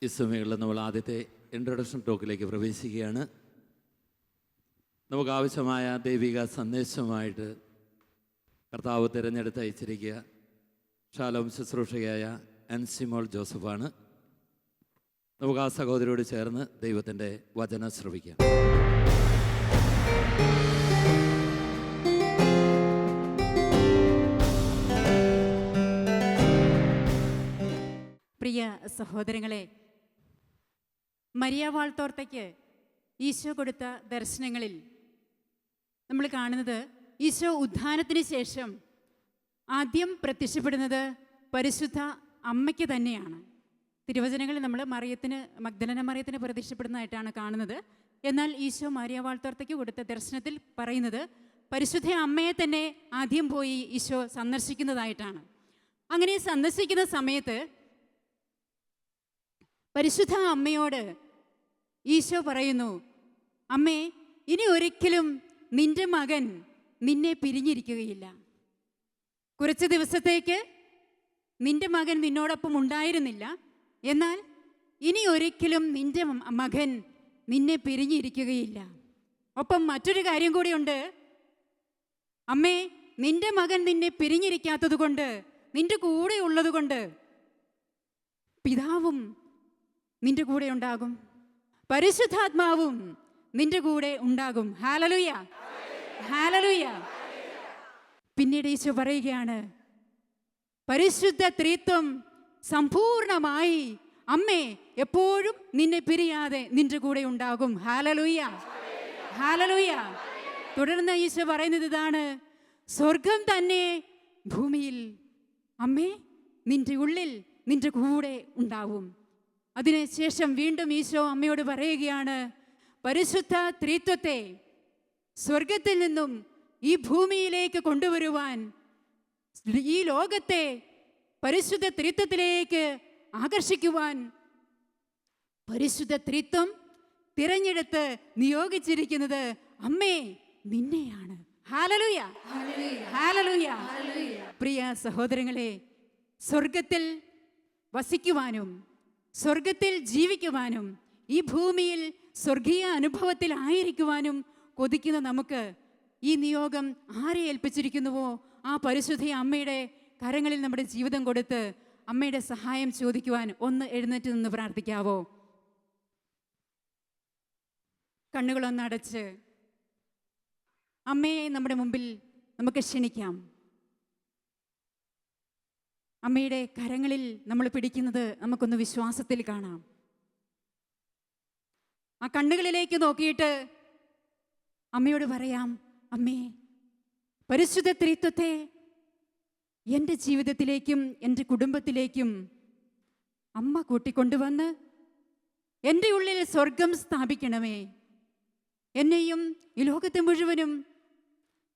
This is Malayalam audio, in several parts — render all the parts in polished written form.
ഈ സമയങ്ങളിൽ നമ്മൾ ആദ്യത്തെ ഇൻട്രൊഡക്ഷൻ ടോക്കിലേക്ക് പ്രവേശിക്കുകയാണ്. നമുക്ക് ആവശ്യമായ ദൈവിക സന്ദേശമായിട്ട് കർത്താവ് തിരഞ്ഞെടുത്ത് അയച്ചിരിക്കുക ഷാലോം ശുശ്രൂഷകയായ അൻസിമോൾ ജോസഫാണ്. നമുക്ക് ആ സഹോദരിയോട് ചേർന്ന് ദൈവത്തിൻ്റെ വചനം ശ്രവിക്കാം. പ്രിയ സഹോദരങ്ങളെ, മരിയ വാൾത്തോർത്തയ്ക്ക് ഈശോ കൊടുത്ത ദർശനങ്ങളിൽ നമ്മൾ കാണുന്നത് ഈശോ ഉത്ഥാനത്തിന് ശേഷം ആദ്യം പ്രത്യക്ഷപ്പെടുന്നത് പരിശുദ്ധ അമ്മയ്ക്ക് തന്നെയാണ്. തിരുവചനങ്ങളിൽ നമ്മൾ മഗ്ദലന മറിയത്തിന് പ്രത്യക്ഷപ്പെടുന്നതായിട്ടാണ് കാണുന്നത്. എന്നാൽ ഈശോ മരിയ വാൾത്തോർത്തയ്ക്ക് കൊടുത്ത ദർശനത്തിൽ പറയുന്നത് പരിശുദ്ധ അമ്മയെ തന്നെ ആദ്യം പോയി ഈശോ സന്ദർശിക്കുന്നതായിട്ടാണ്. അങ്ങനെ സന്ദർശിക്കുന്ന സമയത്ത് പരിശുദ്ധ അമ്മയോട് ഈശോ പറയുന്നു, അമ്മേ, ഇനി ഒരിക്കലും നിന്റെ മകൻ നിന്നെ പിരിഞ്ഞിരിക്കുകയില്ല. കുറച്ച് ദിവസത്തേക്ക് നിന്റെ മകൻ നിന്നോടൊപ്പം ഉണ്ടായിരുന്നില്ല, എന്നാൽ ഇനി ഒരിക്കലും നിന്റെ മകൻ നിന്നെ പിരിഞ്ഞിരിക്കുകയില്ല. ഒപ്പം മറ്റൊരു കാര്യം കൂടിയുണ്ട്, അമ്മേ, നിന്റെ മകൻ നിന്നെ പിരിഞ്ഞിരിക്കാത്തത് കൊണ്ട്, നിന്റെ കൂടെ ഉള്ളത് കൊണ്ട് പിതാവും നിന്റെ കൂടെ ഉണ്ടാകും, പരിശുദ്ധാത്മാവും നിന്റെ കൂടെ ഉണ്ടാകും. Hallelujah, hallelujah. പിന്നീട് ഈശോ പറയുകയാണ്, പരിശുദ്ധ ത്രിത്വം സമ്പൂർണമായി അമ്മേ എപ്പോഴും നിന്നെ പിരിയാതെ നിന്റെ കൂടെ ഉണ്ടാകും. Hallelujah, hallelujah. തുടർന്ന് ഈശോ പറയുന്നത് ഇതാണ്, സ്വർഗം തന്നെ ഭൂമിയിൽ അമ്മേ നിന്റെ ഉള്ളിൽ നിന്റെ കൂടെ ഉണ്ടാവും. അതിനുശേഷം വീണ്ടും ഈശോ അമ്മയോട് പറയുകയാണ്, പരിശുദ്ധ ത്രിത്വത്തെ സ്വർഗത്തിൽ നിന്നും ഈ ഭൂമിയിലേക്ക് കൊണ്ടുവരുവാൻ, ഈ ലോകത്തെ പരിശുദ്ധ ത്രിത്വത്തിലേക്ക് ആകർഷിക്കുവാൻ പരിശുദ്ധ ത്രിത്വം തിരഞ്ഞെടുത്ത് നിയോഗിച്ചിരിക്കുന്നത് അമ്മേ നിന്നെയാണ്. Hallelujah, hallelujah. പ്രിയ സഹോദരങ്ങളെ, സ്വർഗത്തിൽ വസിക്കുവാനും സ്വർഗത്തിൽ ജീവിക്കുവാനും ഈ ഭൂമിയിൽ സ്വർഗീയ അനുഭവത്തിലായിരിക്കുവാനും കൊതിക്കുന്ന നമുക്ക് ഈ നിയോഗം ആരെ ഏൽപ്പിച്ചിരിക്കുന്നുവോ ആ പരിശുദ്ധ അമ്മയുടെ കരങ്ങളിൽ നമ്മുടെ ജീവിതം കൊടുത്ത് അമ്മയുടെ സഹായം ചോദിക്കുവാൻ ഒന്ന് എഴുന്നേറ്റ് നിന്ന് പ്രാർത്ഥിക്കാവോ? കണ്ണുകളൊന്നടച്ച് അമ്മയെ നമ്മുടെ മുമ്പിൽ നമുക്ക് ക്ഷണിക്കാം. അമ്മയുടെ കരങ്ങളിൽ നമ്മൾ പിടിക്കുന്നത് നമുക്കൊന്ന് വിശ്വാസത്തിൽ കാണാം. ആ കണ്ണുകളിലേക്ക് നോക്കിയിട്ട് അമ്മയോട് പറയാം, അമ്മേ, പരിശുദ്ധ ത്രിത്വത്തെ എൻ്റെ ജീവിതത്തിലേക്കും എൻ്റെ കുടുംബത്തിലേക്കും അമ്മ കൂട്ടിക്കൊണ്ടുവന്ന് എൻ്റെ ഉള്ളിൽ സ്വർഗം സ്ഥാപിക്കണമേ. എന്നെയും ഈ ലോകത്തെ മുഴുവനും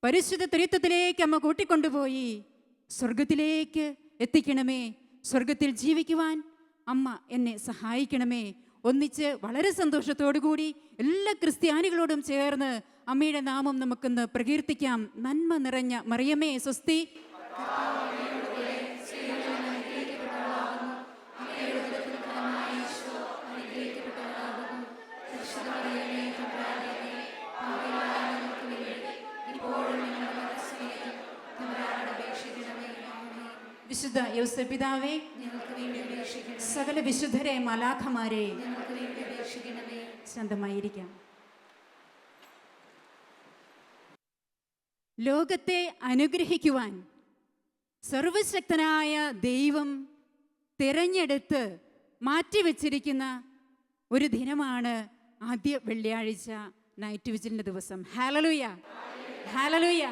പരിശുദ്ധ ത്രിത്വത്തിലേക്ക് അമ്മ കൂട്ടിക്കൊണ്ടുപോയി സ്വർഗത്തിലേക്ക് എത്തിക്കണമേ. സ്വർഗത്തിൽ ജീവിക്കുവാൻ അമ്മ എന്നെ സഹായിക്കണമേ. ഒന്നിച്ച് വളരെ സന്തോഷത്തോടു കൂടി എല്ലാ ക്രിസ്ത്യാനികളോടും ചേർന്ന് അമ്മയുടെ നാമം നമുക്കൊന്ന് പ്രകീർത്തിക്കാം. നന്മ നിറഞ്ഞ മറിയമേ സ്വസ്തി, വിശുദ്ധ യോസേപ്പ് പിതാവേ, സകല വിശുദ്ധരെ മലാഖമാരെ, ശാന്തമായിരിക്കാം. ലോകത്തെ അനുഗ്രഹിക്കുവാൻ സർവശക്തനായ ദൈവം തിരഞ്ഞെടുത്ത് മാറ്റിവെച്ചിരിക്കുന്ന ഒരു ദിനമാണ് ആദ്യ വെള്ളിയാഴ്ച നൈറ്റ് വിജിലിന്റെ ദിവസം. Hallelujah, hallelujah.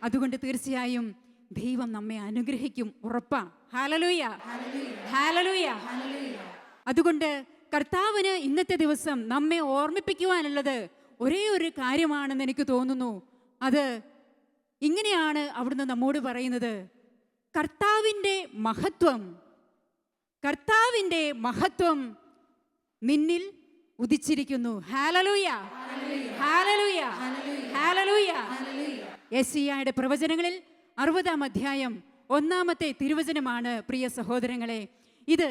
അതുകൊണ്ട് തീർച്ചയായും ദൈവം നമ്മെ അനുഗ്രഹിക്കും, ഉറപ്പാ. Hallelujah, hallelujah. അതുകൊണ്ട് കർത്താവിന് ഇന്നത്തെ ദിവസം നമ്മെ ഓർമ്മിപ്പിക്കുവാനുള്ളത് ഒരേ ഒരു കാര്യമാണെന്ന് എനിക്ക് തോന്നുന്നു. അത് ഇങ്ങനെയാണ് അവിടുന്ന് നമ്മോട് പറയുന്നത്, കർത്താവിൻ്റെ മഹത്വം നിന്നിൽ ഉദിച്ചിരിക്കുന്നു. Hallelujah, hallelujah, hallelujah. യെശയ്യായുടെ പ്രവചനങ്ങളിൽ 60-ാം അധ്യായം 1-ാമത്തെ തിരുവചനമാണ് പ്രിയ സഹോദരങ്ങളെ. ഇത്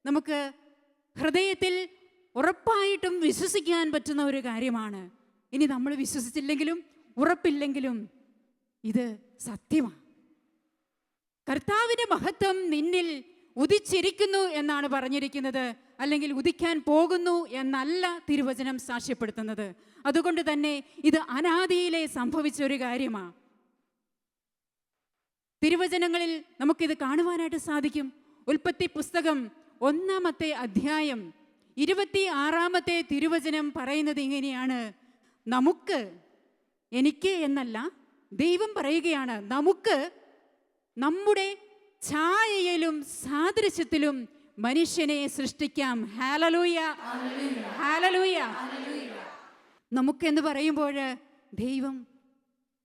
നമുക്ക് ഹൃദയത്തിൽ ഉറപ്പായിട്ടും വിശ്വസിക്കാൻ പറ്റുന്ന ഒരു കാര്യമാണ്. ഇനി നമ്മൾ വിശ്വസിച്ചില്ലെങ്കിലും ഉറപ്പില്ലെങ്കിലും ഇത് സത്യമാണ്. കർത്താവിൻ്റെ മഹത്വം നിന്നിൽ ഉദിച്ചിരിക്കുന്നു എന്നാണ് പറഞ്ഞിരിക്കുന്നത്, അല്ലെങ്കിൽ ഉദിക്കാൻ പോകുന്നു എന്നല്ല തിരുവചനം സാക്ഷ്യപ്പെടുത്തുന്നത്. അതുകൊണ്ട് തന്നെ ഇത് അനാദിയിലെ സംഭവിച്ച ഒരു കാര്യമാണ്. തിരുവചനങ്ങളിൽ നമുക്കിത് കാണുവാനായിട്ട് സാധിക്കും. ഉൽപ്പത്തി പുസ്തകം 1-ാമത്തെ അധ്യായം 26-ാമത്തെ തിരുവചനം പറയുന്നത് ഇങ്ങനെയാണ്: നമുക്ക്, എനിക്ക് എന്നല്ല, ദൈവം പറയുകയാണ്, നമുക്ക് നമ്മുടെ ഛായയിലും സാദൃശ്യത്തിലും മനുഷ്യനെ സൃഷ്ടിക്കാം. Hallelujah, hallelujah. നമുക്കെന്ന് പറയുമ്പോൾ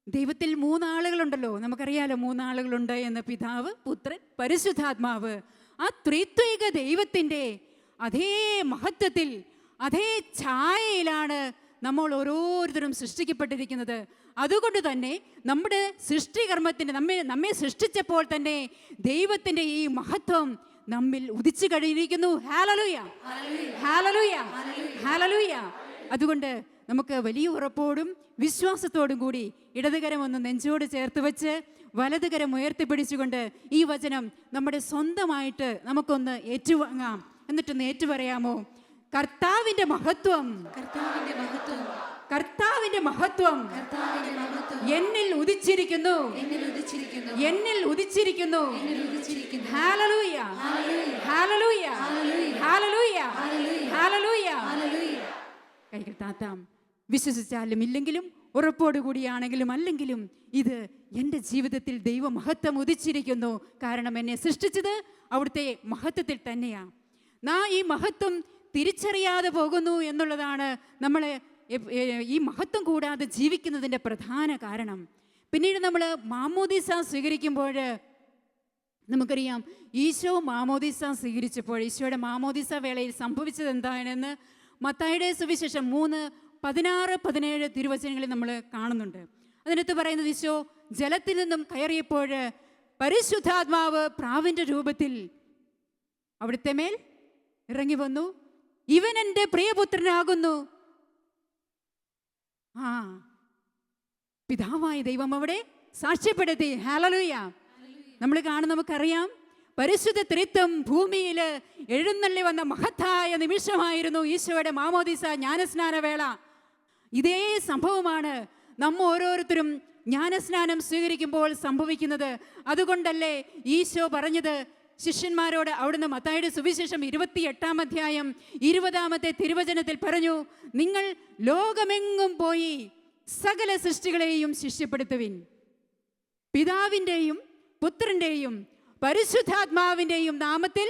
ദൈവത്തിൽ 3 ആളുകളുണ്ടല്ലോ. നമുക്കറിയാലോ 3 ആളുകളുണ്ട് എന്ന്: പിതാവ്, പുത്രൻ, പരിശുദ്ധാത്മാവ്. ആ ത്രിത്വൈക ദൈവത്തിൻ്റെ അതേ മഹത്വത്തിൽ, അതേ ഛായയിലാണ് നമ്മൾ ഓരോരുത്തരും സൃഷ്ടിക്കപ്പെട്ടിരിക്കുന്നത്. അതുകൊണ്ട് തന്നെ നമ്മുടെ സൃഷ്ടികർമ്മത്തിൻ്റെ നമ്മെ സൃഷ്ടിച്ചപ്പോൾ തന്നെ ദൈവത്തിൻ്റെ ഈ മഹത്വം നമ്മിൽ ഉദിച്ചു കഴിഞ്ഞിരിക്കുന്നു. Hallelujah, hallelujah, hallelujah. അതുകൊണ്ട് നമുക്ക് വലിയ ഉറപ്പോടും വിശ്വാസത്തോടും കൂടി ഇടതുകരം ഒന്ന് നെഞ്ചോട് ചേർത്ത് വെച്ച് വലതുകരം ഉയർത്തിപ്പിടിച്ചുകൊണ്ട് ഈ വചനം നമ്മുടെ സ്വന്തമായിട്ട് നമുക്കൊന്ന് ഏറ്റുവാങ്ങാം. എന്നിട്ടൊന്ന് ഏറ്റുപറയാമോ? കർത്താവിൻ്റെ മഹത്വം, കർത്താവിൻ്റെ മഹത്വം, കർത്താവിൻ്റെ മഹത്വം എന്നിൽ ഉദിച്ചിരിക്കുന്നു, എന്നിൽ ഉദിച്ചിരിക്കുന്നു. Hallelujah, hallelujah, hallelujah, hallelujah. കൈകൾ താത്താം. വിശ്വസിച്ചാലും ഇല്ലെങ്കിലും ഉറപ്പോടുകൂടിയാണെങ്കിലും അല്ലെങ്കിലും ഇത് എൻ്റെ ജീവിതത്തിൽ ദൈവമഹത്വം ഉദിച്ചിരിക്കുന്നു. കാരണം എന്നെ സൃഷ്ടിച്ചത് അവിടുത്തെ മഹത്വത്തിൽ തന്നെയാണ്. ഈ മഹത്വം തിരിച്ചറിയാതെ പോകുന്നു എന്നുള്ളതാണ് നമ്മളെ ഈ മഹത്വം കൂടാതെ ജീവിക്കുന്നതിൻ്റെ പ്രധാന കാരണം. പിന്നീട് നമ്മൾ മാമോദീസ സ്വീകരിക്കുമ്പോൾ നമുക്കറിയാം, ഈശോ മാമോദീസ സ്വീകരിച്ചപ്പോൾ ഈശോയുടെ മാമോദീസ വേളയിൽ സംഭവിച്ചത് എന്താണെന്ന് മത്തായിയുടെ സുവിശേഷം 3:16-17 തിരുവചനങ്ങളിൽ നമ്മൾ കാണുന്നുണ്ട്. അതിനകത്ത് പറയുന്നത്, ഈശോ ജലത്തിൽ നിന്നും കയറിയപ്പോൾ പരിശുദ്ധാത്മാവ് പ്രാവിൻ്റെ രൂപത്തിൽ അവിടുത്തെ മേൽ ഇറങ്ങി വന്നു. ഇവൻ എൻ്റെ പ്രിയപുത്രനാകുന്നു. പിതാവായ ദൈവം അവിടെ സാക്ഷ്യപ്പെടുത്തി. ഹല്ലേലൂയ. നമ്മൾ നമുക്കറിയാം, പരിശുദ്ധ ത്രിത്വം ഭൂമിയിൽ എഴുന്നള്ളി വന്ന മഹത്തായ നിമിഷമായിരുന്നു ഈശോയുടെ മാമോദീസ ജ്ഞാനസ്നാനവേള. ഇതേ സംഭവമാണ് നമ്മ ഓരോരുത്തരും ജ്ഞാനസ്നാനം സ്വീകരിക്കുമ്പോൾ സംഭവിക്കുന്നത്. അതുകൊണ്ടല്ലേ ഈശോ പറഞ്ഞത് ശിഷ്യന്മാരോട്? അവിടുന്ന് മത്തായിയുടെ സുവിശേഷം 28-ാം അധ്യായം 20-ാമത്തെ തിരുവചനത്തിൽ പറഞ്ഞു, നിങ്ങൾ ലോകമെങ്ങും പോയി സകല സൃഷ്ടികളെയും ശിഷ്യപ്പെടുത്തുവിൻ, പിതാവിൻ്റെയും പുത്രൻ്റെയും പരിശുദ്ധാത്മാവിൻ്റെയും നാമത്തിൽ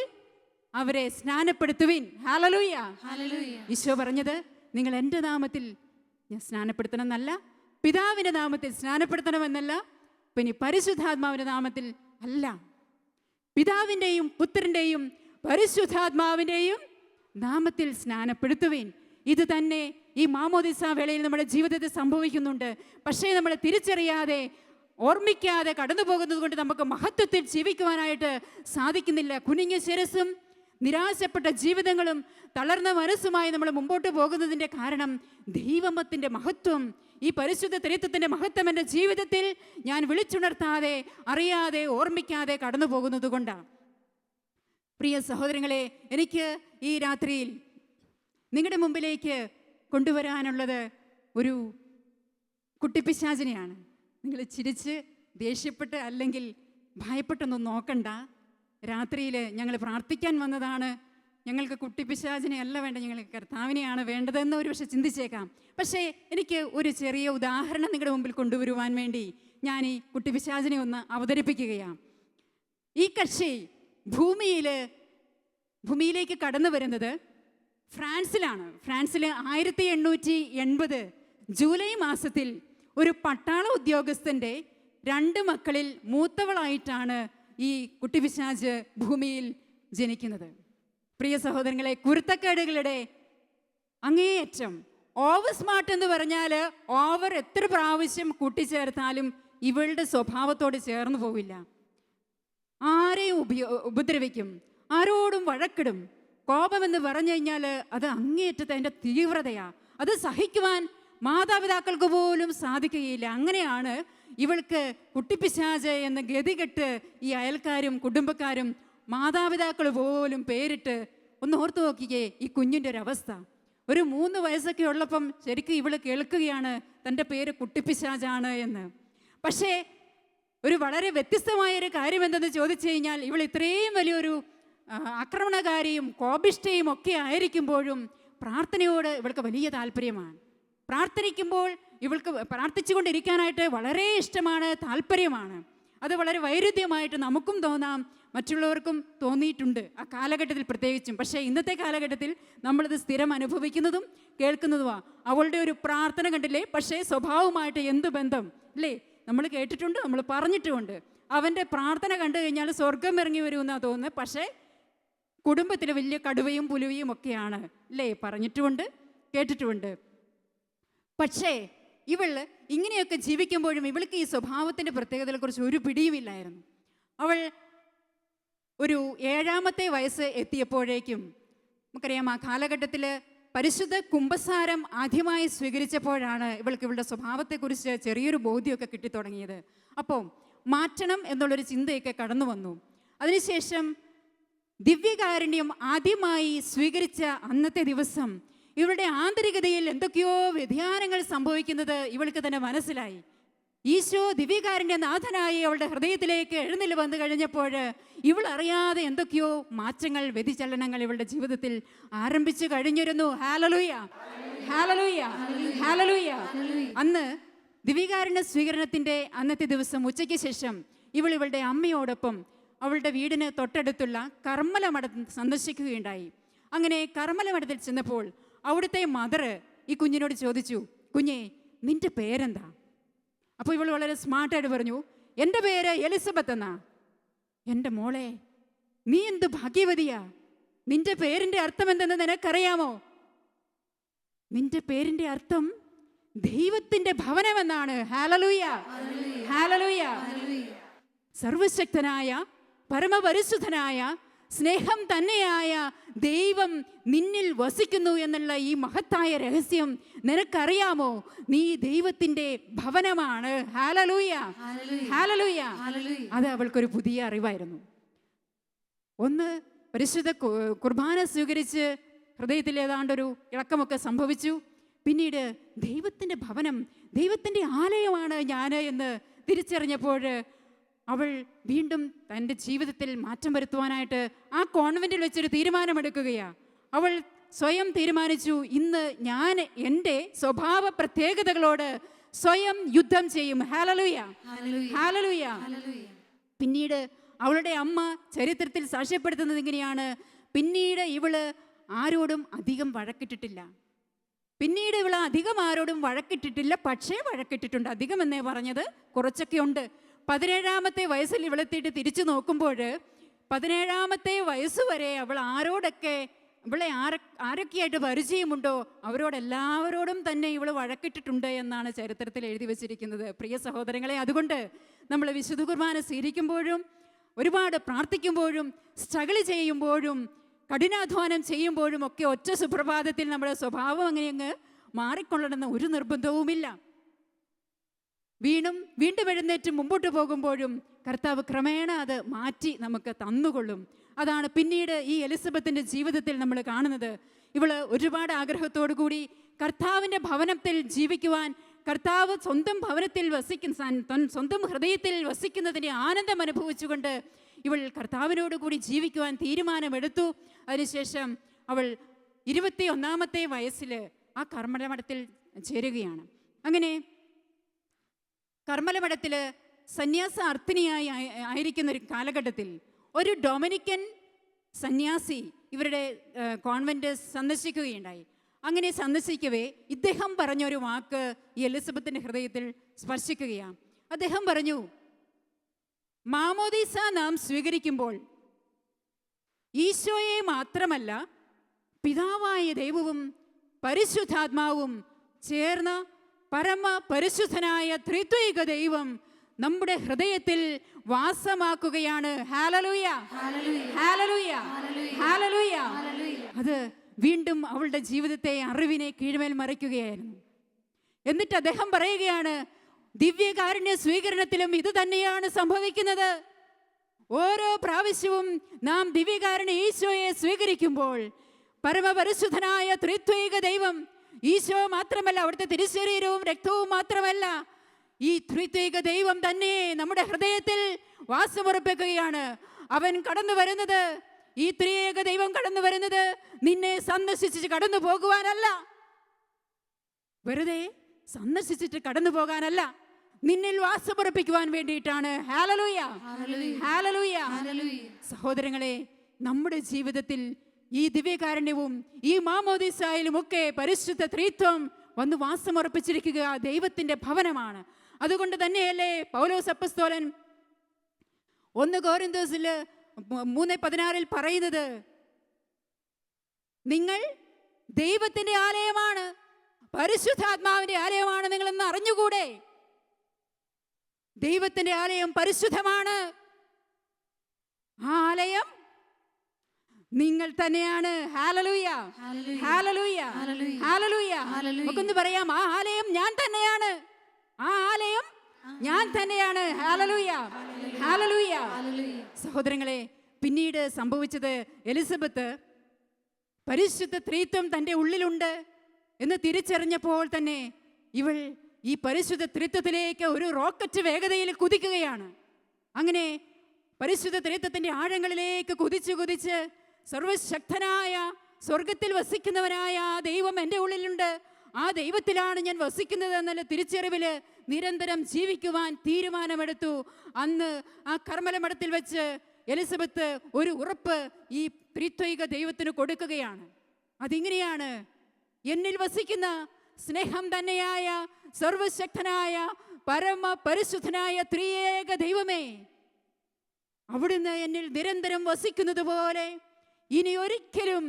അവരെ സ്നാനപ്പെടുത്തുവിൻ. Hallelujah, hallelujah. ഈശോ പറഞ്ഞത് നിങ്ങൾ എൻ്റെ നാമത്തിൽ ഞാൻ സ്നാനപ്പെടുത്തണം എന്നല്ല, പിതാവിൻ്റെ നാമത്തിൽ സ്നാനപ്പെടുത്തണമെന്നല്ല, പിന്നെ പരിശുദ്ധാത്മാവിൻ്റെ നാമത്തിൽ അല്ല, പിതാവിൻ്റെയും പുത്രൻ്റെയും പരിശുദ്ധാത്മാവിൻ്റെയും നാമത്തിൽ സ്നാനപ്പെടുത്തുവിൻ. ഇത് തന്നെ ഈ മാമോദീസ വേളയിൽ നമ്മുടെ ജീവിതത്തിൽ സംഭവിക്കുന്നുണ്ട്. പക്ഷേ നമ്മൾ തിരിച്ചറിയാതെ, ഓർമ്മിക്കാതെ കടന്നു പോകുന്നത് കൊണ്ട് നമുക്ക് മഹത്വത്തിൽ ജീവിക്കുവാനായിട്ട് സാധിക്കുന്നില്ല. കുനിഞ്ഞ ശിരസ്സും നിരാശപ്പെട്ട ജീവിതങ്ങളും തളർന്ന മനസ്സുമായി നമ്മൾ മുമ്പോട്ട് പോകുന്നതിൻ്റെ കാരണം ദൈവത്തിൻ്റെ മഹത്വം, ഈ പരിശുദ്ധ ത്രിത്വത്തിൻ്റെ മഹത്വം എൻ്റെ ജീവിതത്തിൽ ഞാൻ വിളിച്ചുണർത്താതെ, അറിയാതെ, ഓർമ്മിക്കാതെ കടന്നു പോകുന്നത് കൊണ്ടാണ്. പ്രിയ സഹോദരങ്ങളെ, എനിക്ക് ഈ രാത്രിയിൽ നിങ്ങളുടെ മുമ്പിലേക്ക് കൊണ്ടുവരാനുള്ളത് ഒരു കുട്ടിപ്പിശാചിനെയാണ്. നിങ്ങൾ ചിരിച്ച് ദേഷ്യപ്പെട്ട് അല്ലെങ്കിൽ ഭയപ്പെട്ടൊന്നും നോക്കണ്ട. രാത്രിയിൽ ഞങ്ങൾ പ്രാർത്ഥിക്കാൻ വന്നതാണ്, ഞങ്ങൾക്ക് കുട്ടിപ്പിശാചിനെ അല്ല വേണ്ട, ഞങ്ങൾക്ക് കർത്താവിനെയാണ് വേണ്ടതെന്ന് ഒരു പക്ഷെ ചിന്തിച്ചേക്കാം. പക്ഷേ എനിക്ക് ഒരു ചെറിയ ഉദാഹരണം നിങ്ങളുടെ മുമ്പിൽ കൊണ്ടുവരുവാൻ വേണ്ടി ഞാൻ ഈ കുട്ടിപ്പിശാചിനെ ഒന്ന് അവതരിപ്പിക്കുകയാണ്. ഈ കക്ഷി ഭൂമിയിലേക്ക് കടന്നു വരുന്നത് ഫ്രാൻസിലാണ്. ഫ്രാൻസിൽ 1880 ജൂലൈ മാസത്തിൽ ഒരു പട്ടാള ഉദ്യോഗസ്ഥൻ്റെ 2 മക്കളിൽ മൂത്തവളായിട്ടാണ് ഈ കുട്ടിപ്പിശാച് ഭൂമിയിൽ ജനിക്കുന്നത്. പ്രിയ സഹോദരങ്ങളെ, കുരുത്തക്കേടുകളുടെ അങ്ങേയറ്റം, ഓവർ സ്മാർട്ട് എന്ന് പറഞ്ഞാൽ ഓവർ എത്ര പ്രാവശ്യം കൂട്ടിച്ചേർത്താലും ഇവളുടെ സ്വഭാവത്തോട് ചേർന്ന് പോവില്ല. ആരെയും ഉപദ്രവിക്കും, ആരോടും വഴക്കിടും, കോപമെന്ന് പറഞ്ഞു കഴിഞ്ഞാൽ അത് അങ്ങേയറ്റത്തെ അതിൻ്റെ തീവ്രതയാണ്. അത് സഹിക്കുവാൻ മാതാപിതാക്കൾക്ക് പോലും സാധിക്കുകയില്ല. അങ്ങനെയാണ് ഇവൾക്ക് കുട്ടിപ്പിശാച് എന്ന ഗതികെട്ട് ഈ അയൽക്കാരും കുടുംബക്കാരും മാതാപിതാക്കൾ പോലും പേരിട്ട്. ഒന്ന് ഓർത്തു നോക്കിക്കേ ഈ കുഞ്ഞിൻ്റെ ഒരവസ്ഥ. ഒരു 3 വയസ്സൊക്കെ ഉള്ളപ്പം ശരിക്കും ഇവൾ കേൾക്കുകയാണ് തൻ്റെ പേര് കുട്ടിപ്പിശാചാണ് എന്ന്. പക്ഷേ ഒരു വളരെ വ്യത്യസ്തമായൊരു കാര്യം എന്തെന്ന് ചോദിച്ചു കഴിഞ്ഞാൽ, ഇവൾ ഇത്രയും വലിയൊരു ആക്രമണകാരിയും കോപിഷ്ഠയും ഒക്കെ ആയിരിക്കുമ്പോഴും പ്രാർത്ഥനയോട് ഇവൾക്ക് വലിയ താല്പര്യമാണ്. പ്രാർത്ഥിക്കുമ്പോൾ ഇവൾക്ക് പ്രാർത്ഥിച്ചുകൊണ്ടിരിക്കാനായിട്ട് വളരെ ഇഷ്ടമാണ്, താല്പര്യമാണ്. അത് വളരെ വൈരുദ്ധ്യമായിട്ട് നമുക്കും തോന്നാം, മറ്റുള്ളവർക്കും തോന്നിയിട്ടുണ്ട് ആ കാലഘട്ടത്തിൽ പ്രത്യേകിച്ചും. പക്ഷേ ഇന്നത്തെ കാലഘട്ടത്തിൽ നമ്മളിത് സ്ഥിരം അനുഭവിക്കുന്നതും കേൾക്കുന്നതുമാണ്. അവളുടെ ഒരു പ്രാർത്ഥന കണ്ടില്ലേ, പക്ഷേ സ്വഭാവമായിട്ട് എന്ത് ബന്ധം അല്ലേ? നമ്മൾ കേട്ടിട്ടുണ്ട്, നമ്മൾ പറഞ്ഞിട്ടുമുണ്ട്. അവൻ്റെ പ്രാർത്ഥന കണ്ടു കഴിഞ്ഞാൽ സ്വർഗം ഇറങ്ങി വരുമെന്നാണ് തോന്നുന്നത്. പക്ഷേ കുടുംബത്തിൽ വലിയ കടുവയും പുലുവയും ഒക്കെയാണ് അല്ലേ? പറഞ്ഞിട്ടുമുണ്ട്, കേട്ടിട്ടുമുണ്ട്. പക്ഷേ ഇവൾ ഇങ്ങനെയൊക്കെ ജീവിക്കുമ്പോഴും ഇവൾക്ക് ഈ സ്വഭാവത്തിൻ്റെ പ്രത്യേകതകളെക്കുറിച്ച് ഒരു പിടിയുമില്ലായിരുന്നു. അവൾ ഒരു 7ാമത്തെ വയസ്സ് എത്തിയപ്പോഴേക്കും, നമുക്കറിയാം ആ കാലഘട്ടത്തിൽ പരിശുദ്ധ കുമ്പസാരം ആദ്യമായി സ്വീകരിച്ചപ്പോഴാണ് ഇവൾക്ക് ഇവളുടെ സ്വഭാവത്തെക്കുറിച്ച് ചെറിയൊരു ബോധ്യമൊക്കെ കിട്ടിത്തുടങ്ങിയത്. അപ്പോൾ മാറ്റണം എന്നുള്ളൊരു ചിന്തയൊക്കെ കടന്നു വന്നു. അതിനുശേഷം ദിവ്യകാരുണ്യം ആദ്യമായി സ്വീകരിച്ച അന്നത്തെ ദിവസം ഇവളുടെ ആന്തരികതയിൽ എന്തൊക്കെയോ വ്യതിയാനങ്ങൾ സംഭവിക്കുന്നത് ഇവൾക്ക് തന്നെ മനസ്സിലായി. ഈശോ ദിവ്യകാരുണ്യ നാഥനായി അവളുടെ ഹൃദയത്തിലേക്ക് എഴുന്നള്ളി വന്നു കഴിഞ്ഞപ്പോൾ ഇവൾ അറിയാതെ എന്തൊക്കെയോ മാറ്റങ്ങൾ, വ്യതിചലനങ്ങൾ ഇവളുടെ ജീവിതത്തിൽ ആരംഭിച്ചു കഴിഞ്ഞിരുന്നു. Hallelujah, hallelujah, hallelujah. അന്ന് ദിവ്യകാരുണ്യ സ്വീകരണത്തിൻ്റെ അന്നത്തെ ദിവസം ഉച്ചയ്ക്ക് ശേഷം ഇവളുടെ അമ്മയോടൊപ്പം അവളുടെ വീടിന് തൊട്ടടുത്തുള്ള കർമ്മല മഠം സന്ദർശിക്കുകയുണ്ടായി. അങ്ങനെ കർമ്മല മഠത്തിൽ ചെന്നപ്പോൾ അവിടുത്തെ മദർ ഈ കുഞ്ഞിനോട് ചോദിച്ചു, കുഞ്ഞേ നിന്റെ പേരെന്താ? അപ്പോൾ ഇവൾ വളരെ സ്മാർട്ടായിട്ട് പറഞ്ഞു, എൻ്റെ പേര് എലിസബത്ത് എന്നാ. എൻ്റെ മോളെ, നീ എന്ത് ഭാഗ്യവതിയാ. നിന്റെ പേരിൻ്റെ അർത്ഥം എന്തെന്ന് നിനക്കറിയാമോ? നിന്റെ പേരിൻ്റെ അർത്ഥം ദൈവത്തിൻ്റെ ഭവനമെന്നാണ്. Hallelujah, hallelujah. സർവശക്തനായ പരമപരിശുദ്ധനായ സ്നേഹം തന്നെയായ ദൈവം നിന്നിൽ വസിക്കുന്നു എന്നുള്ള ഈ മഹത്തായ രഹസ്യം നിനക്കറിയാമോ? നീ ദൈവത്തിൻ്റെ ഭവനമാണ്. Hallelujah, hallelujah. അത് അവൾക്കൊരു പുതിയ അറിവായിരുന്നു. ഒന്ന്, പരിശുദ്ധ കുർബാന സ്വീകരിച്ച് ഹൃദയത്തിൽ ഏതാണ്ടൊരു ഇളക്കമൊക്കെ സംഭവിച്ചു. പിന്നീട് ദൈവത്തിൻ്റെ ഭവനം, ദൈവത്തിൻ്റെ ആലയമാണ് ഞാൻ എന്ന് തിരിച്ചറിഞ്ഞപ്പോൾ അവൾ വീണ്ടും തൻ്റെ ജീവിതത്തിൽ മാറ്റം വരുത്തുവാനായിട്ട് ആ കോൺവെൻറ്റിൽ വെച്ചൊരു തീരുമാനമെടുക്കുകയാണ്. അവൾ സ്വയം തീരുമാനിച്ചു, ഇന്ന് ഞാൻ എൻ്റെ സ്വഭാവ പ്രത്യേകതകളോട് സ്വയം യുദ്ധം ചെയ്യും. Hallelujah, hallelujah. പിന്നീട് അവളുടെ അമ്മ ചരിത്രത്തിൽ സാക്ഷ്യപ്പെടുത്തുന്നത് ഇങ്ങനെയാണ്, പിന്നീട് ഇവള് ആരോടും അധികം വഴക്കിട്ടിട്ടില്ല. പിന്നീട് ഇവൾ അധികം ആരോടും വഴക്കിട്ടിട്ടില്ല. പക്ഷേ വഴക്കിട്ടിട്ടുണ്ട്. അധികം എന്നേ പറഞ്ഞത്, കുറച്ചൊക്കെ ഉണ്ട്. 17ാമത്തെ വയസ്സിൽ ഇവളെത്തിയിട്ട് തിരിച്ചു നോക്കുമ്പോൾ 17ാമത്തെ വയസ്സ് വരെ അവൾ ആരോടൊക്കെ, ഇവളെ ആരൊക്കെയായിട്ട് പരിചയമുണ്ടോ അവരോടെല്ലാവരോടും തന്നെ ഇവൾ വഴക്കിട്ടിട്ടുണ്ട് എന്നാണ് ചരിത്രത്തിൽ എഴുതി വച്ചിരിക്കുന്നത്. പ്രിയ സഹോദരങ്ങളെ, അതുകൊണ്ട് നമ്മൾ വിശുദ്ധ കുർബാന സ്വീകരിക്കുമ്പോഴും ഒരുപാട് പ്രാർത്ഥിക്കുമ്പോഴും സ്ട്രഗിൾ ചെയ്യുമ്പോഴും കഠിനാധ്വാനം ചെയ്യുമ്പോഴും ഒക്കെ ഒറ്റ സുപ്രഭാതത്തിൽ നമ്മുടെ സ്വഭാവം അങ്ങനെയങ്ങ് മാറിക്കൊള്ളണമെന്ന് ഒരു നിർബന്ധവുമില്ല. വീണ്ടും എഴുന്നേറ്റ് മുമ്പോട്ട് പോകുമ്പോഴും കർത്താവ് ക്രമേണ അത് മാറ്റി നമുക്ക് തന്നുകൊള്ളും. അതാണ് പിന്നീട് ഈ എലിസബത്തിൻ്റെ ജീവിതത്തിൽ നമ്മൾ കാണുന്നത്. ഇവൾ ഒരുപാട് ആഗ്രഹത്തോടു കൂടി കർത്താവിൻ്റെ ഭവനത്തിൽ ജീവിക്കുവാൻ, കർത്താവ് സ്വന്തം ഭവനത്തിൽ സ്വന്തം ഹൃദയത്തിൽ വസിക്കുന്നതിൻ്റെ ആനന്ദം അനുഭവിച്ചുകൊണ്ട് ഇവൾ കർത്താവിനോട് കൂടി ജീവിക്കുവാൻ തീരുമാനമെടുത്തു. അതിനുശേഷം അവൾ 21ാമത്തെ വയസ്സിൽ ആ കർമ്മലമഠത്തിൽ ചേരുകയാണ്. അങ്ങനെ കർമ്മലമഠത്തിൽ സന്യാസ അർത്ഥിനിയായി ആയിരിക്കുന്ന ഒരു കാലഘട്ടത്തിൽ ഒരു ഡൊമിനിക്കൻ സന്യാസി ഇവരുടെ കോൺവെൻറ്റ് സന്ദർശിക്കുകയുണ്ടായി. അങ്ങനെ സന്ദർശിക്കവേ ഇദ്ദേഹം പറഞ്ഞൊരു വാക്ക് ഈ എലിസബത്തിൻ്റെ ഹൃദയത്തിൽ സ്പർശിക്കുകയാണ്. അദ്ദേഹം പറഞ്ഞു, മാമോദീസ നാം സ്വീകരിക്കുമ്പോൾ ഈശോയെ മാത്രമല്ല പിതാവായ ദൈവവും പരിശുദ്ധാത്മാവും ചേർന്ന പരമ പരിശുദ്ധനായ ത്രിത്വൈക ദൈവം നമ്മുടെ ഹൃദയത്തിൽ വാസമാക്കുകയാണ്. Hallelujah, hallelujah, hallelujah. അത് വീണ്ടും അവളുടെ ജീവിതത്തെ, അറിവിനെ കീഴ്മേൽ മറിക്കുകയായിരുന്നു. എന്നിട്ട് അദ്ദേഹം പറയുകയാണ്, ദിവ്യകാരുണ്യ സ്വീകരണത്തിലും ഇത് തന്നെയാണ് സംഭവിക്കുന്നത്. ഓരോ പ്രാവശ്യവും നാം ദിവ്യകാരുണ്യ ഈശോയെ സ്വീകരിക്കുമ്പോൾ പരമപരിശുദ്ധനായ ത്രിത്വൈക ദൈവം, ഈശോ മാത്രമല്ല, അവിടുത്തെ തിരുശരീരവും രക്തവും മാത്രമല്ല, ഈ ത്രിത്വൈക ദൈവം തന്നെ നമ്മുടെ ഹൃദയത്തിൽ വാസമുറപ്പിക്കുകയാണ്. അവൻ കടന്നു വരുന്നത്, ഈ ത്രിയേക ദൈവം കടന്നു വരുന്നത് നിന്നെ സന്ദർശിച്ച് കടന്നു പോകുവാനല്ല, വെറുതെ സന്ദർശിച്ചിട്ട് കടന്നു പോകാനല്ല, നിന്നിൽ വാസമുറപ്പിക്കുവാൻ വേണ്ടിയിട്ടാണ്. Hallelujah, hallelujah. സഹോദരങ്ങളെ, നമ്മുടെ ജീവിതത്തിൽ ഈ ദിവ്യകാരുണ്യവും ഈ മാമോദീസായിലും ഒക്കെ പരിശുദ്ധ ത്രിത്വം വന്ന് വാസമുറപ്പിച്ചിരിക്കുക ദൈവത്തിന്റെ ഭവനമാണ്. അതുകൊണ്ട് തന്നെയല്ലേ പൗലോസ് അപ്പോസ്തലൻ 1 കൊരിന്ത്യസിൽ 3:16 പറയുന്നത്, നിങ്ങൾ ദൈവത്തിന്റെ ആലയമാണ്, പരിശുദ്ധാത്മാവിന്റെ ആലയമാണ് നിങ്ങളെന്ന് അറിഞ്ഞുകൂടെ? ദൈവത്തിന്റെ ആലയം പരിശുദ്ധമാണ്. ആ ആലയം നിങ്ങൾ തന്നെയാണ്. Hallelujah, hallelujah, hallelujah. നമുക്കൊന്ന് പറയാം, ആ ആലയം ഞാൻ തന്നെയാണ്, ആ ആലയം ഞാൻ തന്നെയാണ്. Hallelujah, hallelujah. സഹോദരങ്ങളെ, പിന്നീട് സംഭവിച്ചത്, എലിസബത്ത് പരിശുദ്ധ ത്രിത്വം തൻ്റെ ഉള്ളിലുണ്ട് എന്ന് തിരിച്ചറിഞ്ഞപ്പോൾ തന്നെ ഇവൾ ഈ പരിശുദ്ധ ത്രിത്വത്തിലേക്ക് ഒരു റോക്കറ്റ് വേഗതയിൽ കുതിക്കുകയാണ്. അങ്ങനെ പരിശുദ്ധ ത്രിത്വത്തിൻ്റെ ആഴങ്ങളിലേക്ക് കുതിച്ച് സർവശക്തനായ സ്വർഗത്തിൽ വസിക്കുന്നവനായ ആ ദൈവം എൻ്റെ ഉള്ളിലുണ്ട്, ആ ദൈവത്തിലാണ് ഞാൻ വസിക്കുന്നത് എന്നുള്ള തിരിച്ചറിവിൽ നിരന്തരം ജീവിക്കുവാൻ തീരുമാനമെടുത്തു. അന്ന് ആ കർമ്മലമഠത്തിൽ വെച്ച് എലിസബത്ത് ഒരു ഉറപ്പ് ഈ ത്രിത്വൈക ദൈവത്തിന് കൊടുക്കുകയാണ്. അതിങ്ങനെയാണ്, എന്നിൽ വസിക്കുന്ന സ്നേഹം തന്നെയായ സർവശക്തനായ പരമ പരിശുദ്ധനായ ത്രിയേക ദൈവമേ, അവിടുന്ന് എന്നിൽ നിരന്തരം വസിക്കുന്നത് പോലെ ഇനി ഒരിക്കലും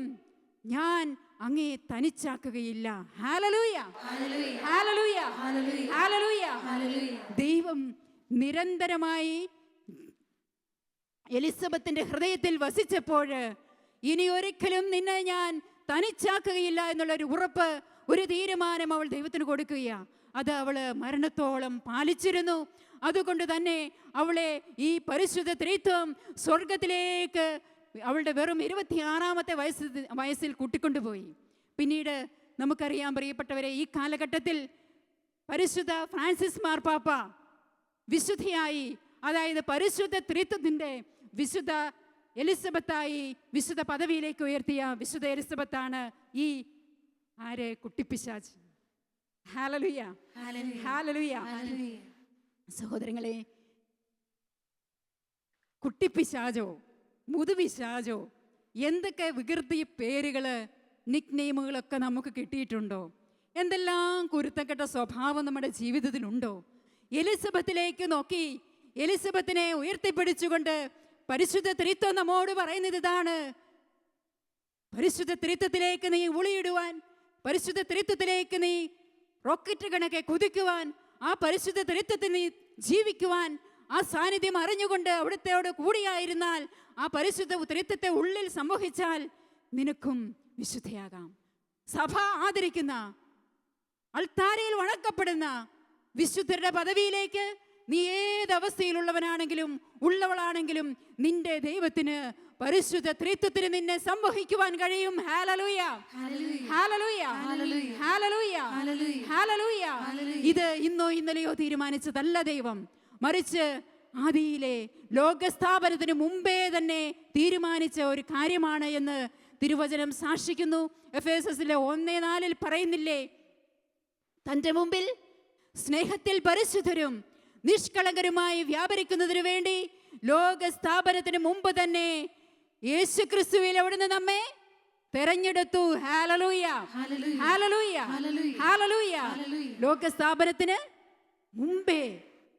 ഞാൻ അങ്ങേ തനിച്ചാക്കുകയില്ല. Hallelujah, hallelujah, hallelujah. ദൈവം നിരന്തരമായി എലിസബത്തിന്റെ ഹൃദയത്തിൽ വസിച്ചപ്പോൾ ഇനി ഒരിക്കലും നിന്നെ ഞാൻ തനിച്ചാക്കുകയില്ല എന്നുള്ളൊരു ഉറപ്പ്, ഒരു തീരുമാനം അവൾ ദൈവത്തിന് കൊടുക്കുകയാണ്. അത് അവള് മരണത്തോളം പാലിച്ചിരുന്നു. അതുകൊണ്ട് തന്നെ അവളെ ഈ പരിശുദ്ധ ത്രിത്വം സ്വർഗത്തിലേക്ക് അവളുടെ വെറും 26-ാമത്തെ വയസ്സിൽ കൂട്ടിക്കൊണ്ടുപോയി. പിന്നീട് നമുക്കറിയാം പ്രിയപ്പെട്ടവരെ, ഈ കാലഘട്ടത്തിൽ പരിശുദ്ധ ഫ്രാൻസിസ് മാർപ്പാപ്പ വിശുദ്ധിയായി, അതായത് പരിശുദ്ധ ത്രിത്വത്തിൻ്റെ വിശുദ്ധ എലിസബത്തായി വിശുദ്ധ പദവിയിലേക്ക് ഉയർത്തിയ വിശുദ്ധ എലിസബത്താണ് ഈ കുട്ടിപ്പിശാച്. Hallelujah, hallelujah. സഹോദരങ്ങളെ, കുട്ടിപ്പിശാചോ മുതുപിശാചോ എന്തൊക്കെ വികൃതി പേരുകള്, നിക് നെയിമുകളൊക്കെ നമുക്ക് കിട്ടിയിട്ടുണ്ടോ? എന്തെല്ലാം കുരുത്തക്കെട്ട സ്വഭാവം നമ്മുടെ ജീവിതത്തിലുണ്ടോ? എലിസബത്തിലേക്ക് നോക്കി എലിസബത്തിനെ ഉയർത്തിപ്പിടിച്ചുകൊണ്ട് പരിശുദ്ധ ത്രിത്വം നമ്മോട് പറയുന്നത് ഇതാണ്: പരിശുദ്ധ ത്രിത്വത്തിലേക്ക് നീ ഉളിയിടുവാൻ, പരിശുദ്ധ ത്രിത്വത്തിലേക്ക് നീ റോക്കറ്റ് കണക്കെ കുതിക്കുവാൻ, ആ പരിശുദ്ധ ത്രിത്വത്തിൽ നീ ജീവിക്കുവാൻ, ആ സാന്നിധ്യം അറിഞ്ഞുകൊണ്ട് അവിടുത്തെയോട് കൂടിയായിരുന്നാൽ, ആ പരിശുദ്ധ ത്രിത്വത്തെ ഉള്ളിൽ സംവഹിച്ചാൽ നിനക്കും വിശുദ്ധയാകാം. സഭ ആദരിക്കുന്ന, അൾത്താരയിൽ വണക്കപ്പെടുന്ന വിശുദ്ധരുടെ പദവിയിലേക്ക് നീ ഏതവസ്ഥയിലുള്ളവനാണെങ്കിലും ഉള്ളവളാണെങ്കിലും നിന്റെ ദൈവത്തിന്, പരിശുദ്ധ ത്രിത്വത്തിന് നിന്നെ സംവഹിക്കുവാൻ കഴിയും. Hallelujah, hallelujah, hallelujah, hallelujah. ഇത് ഇന്നോ ഇന്നലെയോ തീരുമാനിച്ചതല്ല ദൈവം, മറിച്ച് ആദിയിലെ ലോകസ്ഥാപനത്തിന് മുമ്പേ തന്നെ തീരുമാനിച്ച ഒരു കാര്യമാണ് എന്ന് തിരുവചനം സാക്ഷിക്കുന്നു. എഫേസസിലെ 1:4 പറയുന്നില്ലേ, തൻ്റെ മുമ്പിൽ സ്നേഹത്തിൽ പരിശുദ്ധരും നിഷ്കളങ്കരുമായി വ്യാപരിക്കുന്നതിനു വേണ്ടി ലോകസ്ഥാപനത്തിന് മുമ്പ് തന്നെ യേശുക്രിസ്തുവിൽ അവിടുന്ന് നമ്മെ തെരഞ്ഞെടുത്തു. Hallelujah, hallelujah, hallelujah. ലോകസ്ഥാപനത്തിന് മുമ്പേ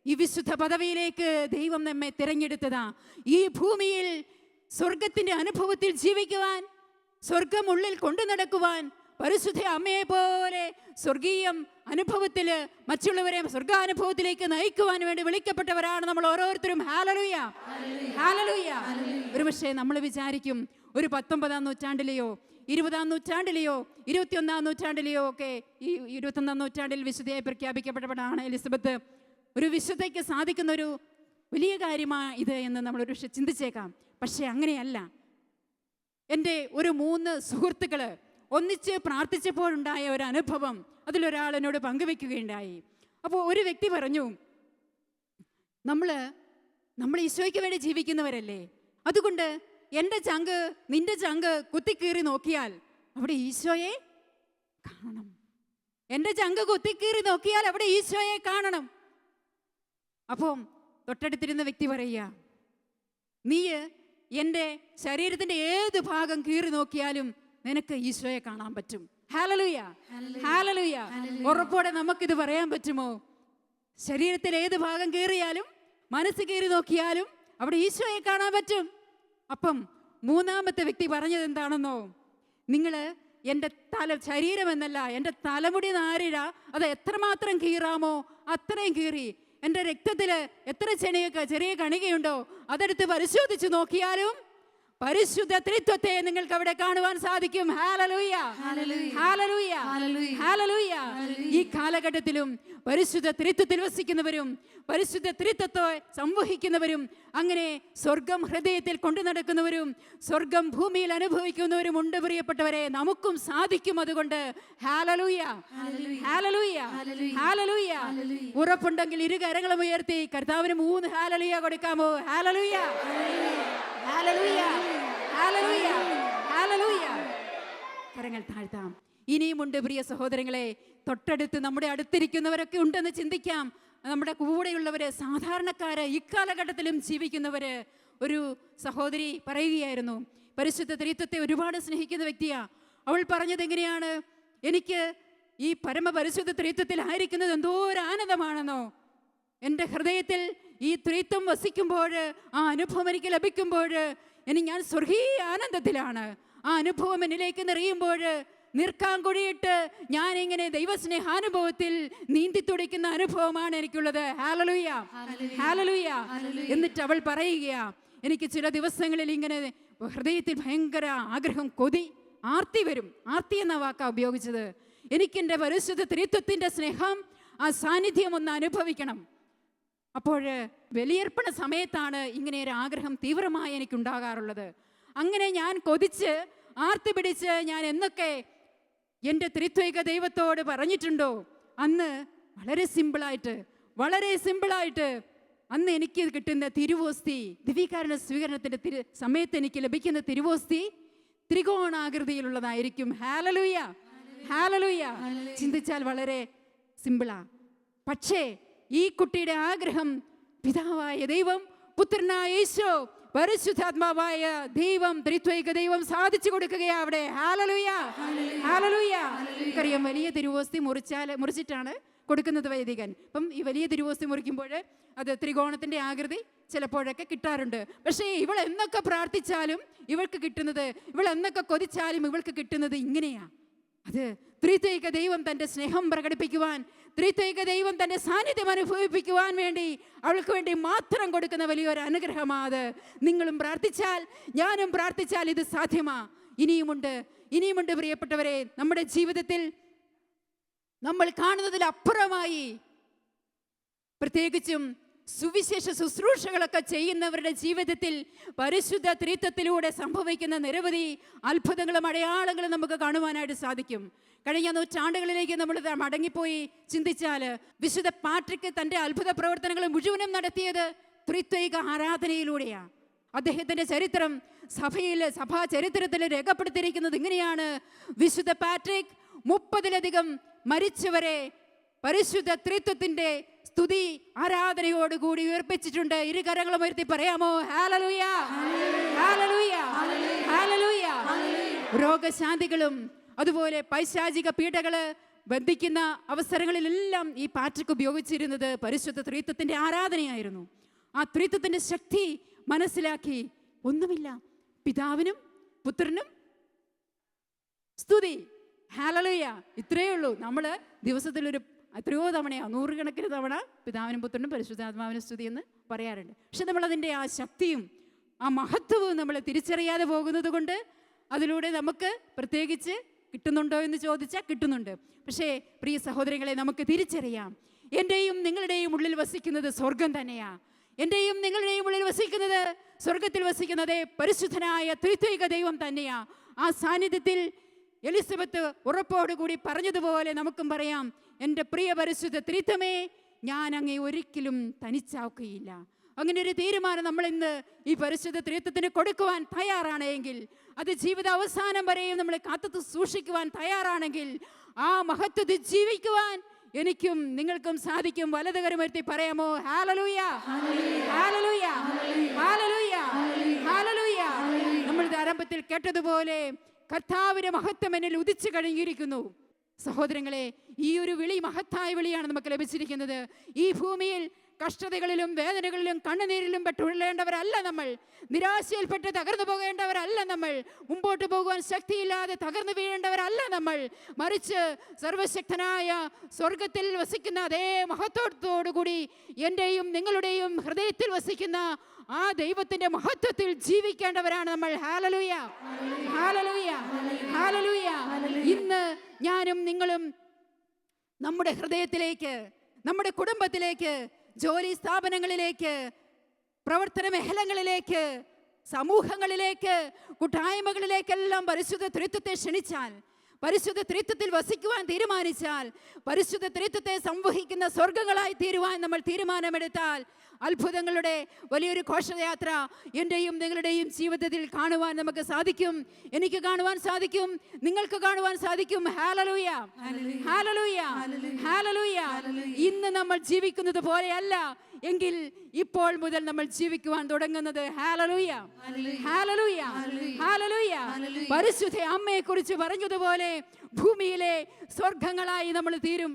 ഈ വിശുദ്ധ പദവിയിലേക്ക് ദൈവം നമ്മെ തിരഞ്ഞെടുത്തതാ. ഈ ഭൂമിയിൽ സ്വർഗത്തിന്റെ അനുഭവത്തിൽ ജീവിക്കുവാൻ, സ്വർഗം ഉള്ളിൽ കൊണ്ടു നടക്കുവാൻ, പരിശുദ്ധ അമ്മയെ പോലെ സ്വർഗീയം അനുഭവത്തിൽ മറ്റുള്ളവരെ സ്വർഗാനുഭവത്തിലേക്ക് നയിക്കുവാൻ വേണ്ടി വിളിക്കപ്പെട്ടവരാണ് നമ്മൾ ഓരോരുത്തരും. Hallelujah, hallelujah. ഒരുപക്ഷെ നമ്മൾ വിചാരിക്കും, ഒരു 19-ാം നൂറ്റാണ്ടിലെയോ 20-ാം നൂറ്റാണ്ടിലെയോ 21-ാം നൂറ്റാണ്ടിലെയോ ഒക്കെ ഈ 21-ാം നൂറ്റാണ്ടിൽ വിശുദ്ധയായി പ്രഖ്യാപിക്കപ്പെട്ടവളാണ് എലിസബത്ത്. ഒരു വിശുദ്ധയ്ക്ക് സാധിക്കുന്ന ഒരു വലിയ കാര്യമാണ് ഇത് എന്ന് നമ്മളൊരു ചിന്തിച്ചേക്കാം. പക്ഷേ അങ്ങനെയല്ല. എൻ്റെ ഒരു 3 സുഹൃത്തുക്കൾ ഒന്നിച്ച് പ്രാർത്ഥിച്ചപ്പോഴുണ്ടായ ഒരു അനുഭവം അതിലൊരാൾ എന്നോട് പങ്കുവെക്കുകയുണ്ടായി. അപ്പോൾ ഒരു വ്യക്തി പറഞ്ഞു, നമ്മൾ ഈശോയ്ക്ക് വേണ്ടി ജീവിക്കുന്നവരല്ലേ, അതുകൊണ്ട് എൻ്റെ ചങ്ക് നിന്റെ ചങ്ക് കുത്തിക്കീറി നോക്കിയാൽ അവിടെ ഈശോയെ കാണണം. എൻ്റെ ചങ്ക് കുത്തിക്കീറി നോക്കിയാൽ അവിടെ ഈശോയെ കാണണം. അപ്പം തൊട്ടടുത്തിരുന്ന വ്യക്തി പറയുക, നീ എൻ്റെ ശരീരത്തിൻ്റെ ഏത് ഭാഗം കീറി നോക്കിയാലും നിനക്ക് ഈശോയെ കാണാൻ പറ്റും. Hallelujah, hallelujah. ഉറപ്പോടെ നമുക്കിത് പറയാൻ പറ്റുമോ? ശരീരത്തിൽ ഏത് ഭാഗം കീറിയാലും മനസ്സ് കീറി നോക്കിയാലും അവിടെ ഈശോയെ കാണാൻ പറ്റും. അപ്പം 3-ാമത്തെ വ്യക്തി പറഞ്ഞത് എന്താണെന്നോ, നിങ്ങൾ എൻ്റെ ശരീരമെന്നല്ല, എൻ്റെ തലമുടി നാരിഴ അത് എത്രമാത്രം കീറാമോ അത്രയും കീറി. എൻ്റെ രക്തത്തിൽ എത്ര ചെറിയ കണികയുണ്ടോ അതെടുത്ത് പരിശോധിച്ച് നോക്കിയാലും പരിശുദ്ധ ത്രിത്വത്തെ നിങ്ങൾക്ക് അവിടെ കാണുവാൻ സാധിക്കും. Hallelujah, hallelujah, hallelujah. ഈ കാലഘട്ടത്തിലും പരിശുദ്ധ ത്രിത്വത്തിൽ വസിക്കുന്നവരും പരിശുദ്ധ ത്രിത്വത്തെ സംവഹിക്കുന്നവരും അങ്ങനെ സ്വർഗം ഹൃദയത്തിൽ കൊണ്ടു നടക്കുന്നവരും സ്വർഗം ഭൂമിയിൽ അനുഭവിക്കുന്നവരും ഉണ്ട്. പ്രിയപ്പെട്ടവരെ, നമുക്കും സാധിക്കും. അതുകൊണ്ട് ഹല്ലേലൂയ, ഹല്ലേലൂയ, ഹല്ലേലൂയ. ഉറപ്പുണ്ടെങ്കിൽ ഇരുകരങ്ങളും ഉയർത്തി കർത്താവിന് 3 ഹല്ലേലൂയ കൊടുക്കാമോ? Hallelujah, hallelujah, hallelujah, hallelujah. കരങ്ങൾ താഴ്ത്താം. ഇനിയുമുണ്ട് പ്രിയ സഹോദരങ്ങളെ, തൊട്ടടുത്ത് നമ്മുടെ അടുത്തിരിക്കുന്നവരൊക്കെ ഉണ്ടെന്ന് ചിന്തിക്കാം. നമ്മുടെ കൂടെയുള്ളവര്, സാധാരണക്കാര്, ഇക്കാലഘട്ടത്തിലും ജീവിക്കുന്നവര്. ഒരു സഹോദരി പറയുകയായിരുന്നു, പരിശുദ്ധ ത്രിത്വത്തെ ഒരുപാട് സ്നേഹിക്കുന്ന വ്യക്തിയാ. അവൾ പറഞ്ഞത് എങ്ങനെയാണ്, എനിക്ക് ഈ പരമപരിശുദ്ധ ത്രിത്വത്തിലായിരിക്കുന്നത് എന്തോ ഒരു ആനന്ദമാണെന്നോ. എൻ്റെ ഹൃദയത്തിൽ ഈ ത്രിത്വം വസിക്കുമ്പോൾ, ആ അനുഭവം എനിക്ക് ലഭിക്കുമ്പോൾ ഞാൻ സ്വർഗീയ ആനന്ദത്തിലാണ്. ആ അനുഭവം എന്നിലേക്ക് നിറയുമ്പോൾ നിർക്കാങ്കുഴിയിട്ട് ഞാനിങ്ങനെ ദൈവസ്നേഹാനുഭവത്തിൽ നീന്തി തുടിക്കുന്ന അനുഭവമാണ് എനിക്കുള്ളത്. Hallelujah, hallelujah. എന്നിട്ട് അവൾ പറയുകയാ, എനിക്ക് ചില ദിവസങ്ങളിൽ ഇങ്ങനെ ഹൃദയത്തിൽ ഭയങ്കര ആഗ്രഹം, കൊതി, ആർത്തി വരും. ആർത്തി എന്ന വാക്കാണ് ഉപയോഗിച്ചത്. എനിക്കെൻ്റെ പരിശുദ്ധ ത്രിത്വത്തിൻ്റെ സ്നേഹം, ആ സാന്നിധ്യം ഒന്ന് അനുഭവിക്കണം. അപ്പോൾ ബലിയർപ്പണ സമയത്താണ് ഇങ്ങനെ ഒരു ആഗ്രഹം തീവ്രമായി എനിക്കുണ്ടാകാറുള്ളത്. അങ്ങനെ ഞാൻ കൊതിച്ച് ആർത്തി പിടിച്ച് ഞാൻ എന്നൊക്കെ എൻ്റെ ത്രിത്വൈക ദൈവത്തോട് പറഞ്ഞിട്ടുണ്ടോ, അന്ന് വളരെ സിമ്പിളായിട്ട് അന്ന് എനിക്ക് കിട്ടുന്ന തിരുവോസ്തി, ദിവ്യകാരുണ്യ സ്വീകരണത്തിൻ്റെ സമയത്ത് എനിക്ക് ലഭിക്കുന്ന തിരുവോസ്തി ത്രികോണാകൃതിയിലുള്ളതായിരിക്കും. Hallelujah, hallelujah. ചിന്തിച്ചാൽ വളരെ സിമ്പിളാ. പക്ഷേ ഈ കുട്ടിയുടെ ആഗ്രഹം പിതാവായ ദൈവം, പുത്രനായ യേശു, പരിശുദ്ധാത്മാവായ ദൈവം, ത്രിത്വൈക ദൈവം സാധിച്ചു കൊടുക്കുകയാ അവിടെ. Hallelujah, hallelujah. നമുക്കറിയാം, വലിയ തിരുവോസ്തി മുറിച്ചിട്ടാണ് കൊടുക്കുന്നത് വൈദികൻ. അപ്പം ഈ വലിയ തിരുവോസ്തി മുറിക്കുമ്പോൾ അത് ത്രികോണത്തിൻ്റെ ആകൃതി ചിലപ്പോഴൊക്കെ കിട്ടാറുണ്ട്. പക്ഷേ ഇവൾ എന്നൊക്കെ പ്രാർത്ഥിച്ചാലും ഇവൾക്ക് കിട്ടുന്നത്, ഇവൾ എന്നൊക്കെ കൊതിച്ചാലും ഇവൾക്ക് കിട്ടുന്നത് ഇങ്ങനെയാ. അത് ത്രിത്വൈക ദൈവം തൻ്റെ സ്നേഹം പ്രകടിപ്പിക്കുവാൻ, ത്രിത്വൈക ദൈവം തൻ്റെ സാന്നിധ്യം അനുഭവിപ്പിക്കുവാൻ വേണ്ടി അവൾക്ക് വേണ്ടി മാത്രം കൊടുക്കുന്ന വലിയൊരു അനുഗ്രഹമാണ് അത്. നിങ്ങളും പ്രാർത്ഥിച്ചാൽ, ഞാനും പ്രാർത്ഥിച്ചാൽ ഇത് സാധ്യമാ. ഇനിയുമുണ്ട് പ്രിയപ്പെട്ടവരെ, നമ്മുടെ ജീവിതത്തിൽ നമ്മൾ കാണുന്നതിലപ്പുറമായി, പ്രത്യേകിച്ചും സുവിശേഷ ശുശ്രൂഷകളൊക്കെ ചെയ്യുന്നവരുടെ ജീവിതത്തിൽ പരിശുദ്ധ ത്രിത്വത്തിലൂടെ സംഭവിക്കുന്ന നിരവധി അത്ഭുതങ്ങളും അടയാളങ്ങളും നമുക്ക് കാണുവാനായിട്ട് സാധിക്കും. കഴിഞ്ഞ നൂറ്റാണ്ടുകളിലേക്ക് നമ്മൾ മടങ്ങിപ്പോയി ചിന്തിച്ചാൽ, വിശുദ്ധ പാട്രിക് തൻ്റെ അത്ഭുത പ്രവർത്തനങ്ങൾ മുഴുവനും നടത്തിയത് ത്രിത്വൈക ആരാധനയിലൂടെയാണ്. അദ്ദേഹത്തിൻ്റെ ചരിത്രം സഭാ ചരിത്രത്തിൽ രേഖപ്പെടുത്തിയിരിക്കുന്നത് ഇങ്ങനെയാണ്. വിശുദ്ധ പാട്രിക് 30-ലധികം മരിച്ചവരെ പരിശുദ്ധ ത്രിത്വത്തിൻ്റെ സ്തുതി ആരാധനയോടുകൂടി ഉയർപ്പിച്ചിട്ടുണ്ട്. ഇരുകരങ്ങളും ഉയർത്തി പറയാമോ? Hallelujah, hallelujah, hallelujah. രോഗശാന്തികളും അതുപോലെ പൈശാചിക പീഡകള് ബന്ധിക്കുന്ന അവസരങ്ങളിലെല്ലാം ഈ പാട്രിക് ഉപയോഗിച്ചിരുന്നത് പരിശുദ്ധ ത്രിത്വത്തിൻ്റെ ആരാധനയായിരുന്നു. ആ ത്രിത്വത്തിൻ്റെ ശക്തി മനസ്സിലാക്കി, ഒന്നുമില്ല, പിതാവിനും പുത്രനും സ്തുതി, ഹല്ലേലൂയ, ഇത്രയേ ഉള്ളൂ. നമ്മൾ ദിവസത്തിലൊരു എത്രയോ തവണയാണ്, 100 കണക്കിന് തവണ പിതാവിനും പുത്രനും പരിശുദ്ധാത്മാവിനും സ്തുതി എന്ന് പറയാറുണ്ട്. പക്ഷെ നമ്മളതിൻ്റെ ആ ശക്തിയും ആ മഹത്വവും നമ്മൾ തിരിച്ചറിയാതെ പോകുന്നത് കൊണ്ട് അതിലൂടെ നമുക്ക് പ്രത്യേകിച്ച് കിട്ടുന്നുണ്ടോ എന്ന് ചോദിച്ചാൽ കിട്ടുന്നുണ്ട്. പക്ഷേ പ്രിയ സഹോദരങ്ങളെ, നമുക്ക് തിരിച്ചറിയാം, എൻ്റെയും നിങ്ങളുടെയും ഉള്ളിൽ വസിക്കുന്നത് സ്വർഗം തന്നെയാണ്. എൻ്റെയും നിങ്ങളുടെയും ഉള്ളിൽ വസിക്കുന്നത്, സ്വർഗത്തിൽ വസിക്കുന്നതേ പരിശുദ്ധനായ ത്രിത്വിക ദൈവം തന്നെയാണ്. ആ സാന്നിധ്യത്തിൽ എലിസബത്ത് ഉറപ്പോടുകൂടി പറഞ്ഞതുപോലെ നമുക്കും പറയാം, എൻ്റെ പ്രിയ പരിശുദ്ധ ത്രിത്വമേ, ഞാൻ അങ്ങേ ഒരിക്കലും തനിച്ചാക്കുകയില്ല. അങ്ങനെ ഒരു തീരുമാനം നമ്മൾ ഇന്ന് ഈ പരിശുദ്ധ ത്രിത്വത്തിന് കൊടുക്കുവാൻ തയ്യാറാണെങ്കിൽ, അത് ജീവിത അവസാനം വരെയും നമ്മൾ കാത്തു സൂക്ഷിക്കുവാൻ തയ്യാറാണെങ്കിൽ, ആ മഹത്വത്തിൽ ജീവിക്കുവാൻ എനിക്കും നിങ്ങൾക്കും സാധിക്കും. വലതുകരമെത്തി പറയാമോ? Hallelujah, hallelujah, hallelujah, hallelujah. നമ്മൾ ആരംഭത്തിൽ കേട്ടതുപോലെ കർത്താവിന്റെ മഹത്വം എന്നിൽ ഉദിച്ചു കഴിഞ്ഞിരിക്കുന്നു. സഹോദരങ്ങളെ, ഈ ഒരു വിളി മഹത്തായ വിളിയാണ് നമുക്ക് ലഭിച്ചിരിക്കുന്നത്. ഈ ഭൂമിയിൽ കഷ്ടതകളിലും വേദനകളിലും കണ്ണുനീരിലും പെട്ടുകൊള്ളേണ്ടവരല്ല നമ്മൾ. നിരാശയിൽപ്പെട്ട് തകർന്നു പോകേണ്ടവരല്ല നമ്മൾ. മുമ്പോട്ട് പോകുവാൻ ശക്തിയില്ലാതെ തകർന്നു വീഴേണ്ടവരല്ല നമ്മൾ. മറിച്ച് സർവശക്തനായ സ്വർഗത്തിൽ വസിക്കുന്ന അതേ മഹത്വത്തോടുകൂടി എൻ്റെയും നിങ്ങളുടെയും ഹൃദയത്തിൽ വസിക്കുന്ന ആ ദൈവത്തിന്റെ മഹത്വത്തിൽ ജീവിക്കേണ്ടവരാണ് നമ്മൾ. Hallelujah, hallelujah, hallelujah. ഇന്ന് ഞാനും നിങ്ങളും നമ്മുടെ ഹൃദയത്തിലേക്ക്, നമ്മുടെ കുടുംബത്തിലേക്ക്, ജോലി സ്ഥാപനങ്ങളിലേക്ക്, പ്രവർത്തന മേഖലകളിലേക്ക്, സമൂഹങ്ങളിലേക്ക്, കൂട്ടായ്മകളിലേക്കെല്ലാം പരിശുദ്ധ ത്രിത്വത്തെ ക്ഷണിച്ചാൽ, പരിശുദ്ധ ത്രിത്വത്തിൽ വസിക്കുവാൻ തീരുമാനിച്ചാൽ, പരിശുദ്ധ ത്രിത്വത്തെ സംവഹിക്കുന്ന സ്വർഗങ്ങളായി തീരുവാൻ നമ്മൾ തീരുമാനമെടുത്താൽ, അത്ഭുതങ്ങളുടെ വലിയൊരു ഘോഷയാത്ര എൻ്റെയും നിങ്ങളുടെയും ജീവിതത്തിൽ കാണുവാൻ നമുക്ക് സാധിക്കും. എനിക്ക് കാണുവാൻ സാധിക്കും, നിങ്ങൾക്ക് കാണുവാൻ സാധിക്കും. Hallelujah, hallelujah, hallelujah. ഇന്ന് നമ്മൾ ജീവിക്കുന്നത് പോലെയല്ല എങ്കിൽ ഇപ്പോൾ മുതൽ നമ്മൾ ജീവിക്കുവാൻ തുടങ്ങുന്നത്. Hallelujah, hallelujah, hallelujah. പരിശുദ്ധ അമ്മയെ കുറിച്ച് പറഞ്ഞതുപോലെ ഭൂമിയിലെ സ്വർഗങ്ങളായി നമ്മൾ തീരും.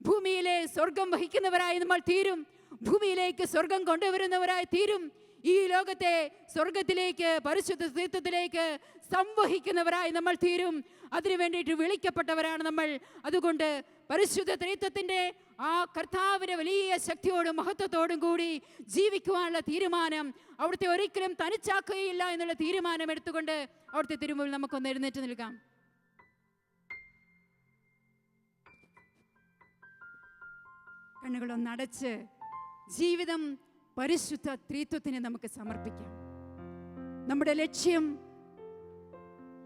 ഭൂമിയിലെ സ്വർഗം വഹിക്കുന്നവരായി നമ്മൾ തീരും. ഭൂമിയിലേക്ക് സ്വർഗം കൊണ്ടുവരുന്നവരായി തീരും. ഈ ലോകത്തെ സ്വർഗത്തിലേക്ക്, പരിശുദ്ധ ത്രിത്വത്തിലേക്ക് സംവഹിക്കുന്നവരായി നമ്മൾ തീരും. അതിനു വേണ്ടിയിട്ട് വിളിക്കപ്പെട്ടവരാണ് നമ്മൾ. അതുകൊണ്ട് പരിശുദ്ധ ത്രിത്വത്തിൻ്റെ ആ കർത്താവിൻ്റെ വലിയ ശക്തിയോടും മഹത്വത്തോടും കൂടി ജീവിക്കുവാനുള്ള തീരുമാനം, അവിടുത്തെ ഒരിക്കലും തനിച്ചാക്കുകയില്ല എന്നുള്ള തീരുമാനം എടുത്തുകൊണ്ട് അവിടുത്തെ തിരുമുമ്പിൽ നമുക്കൊന്ന് എഴുന്നേറ്റ് നിൽക്കാം. കണ്ണുകളൊന്ന് അടച്ച് ജീവിതം പരിശുദ്ധ ത്രിത്വത്തിന് നമുക്ക് സമർപ്പിക്കാം. നമ്മുടെ ലക്ഷ്യം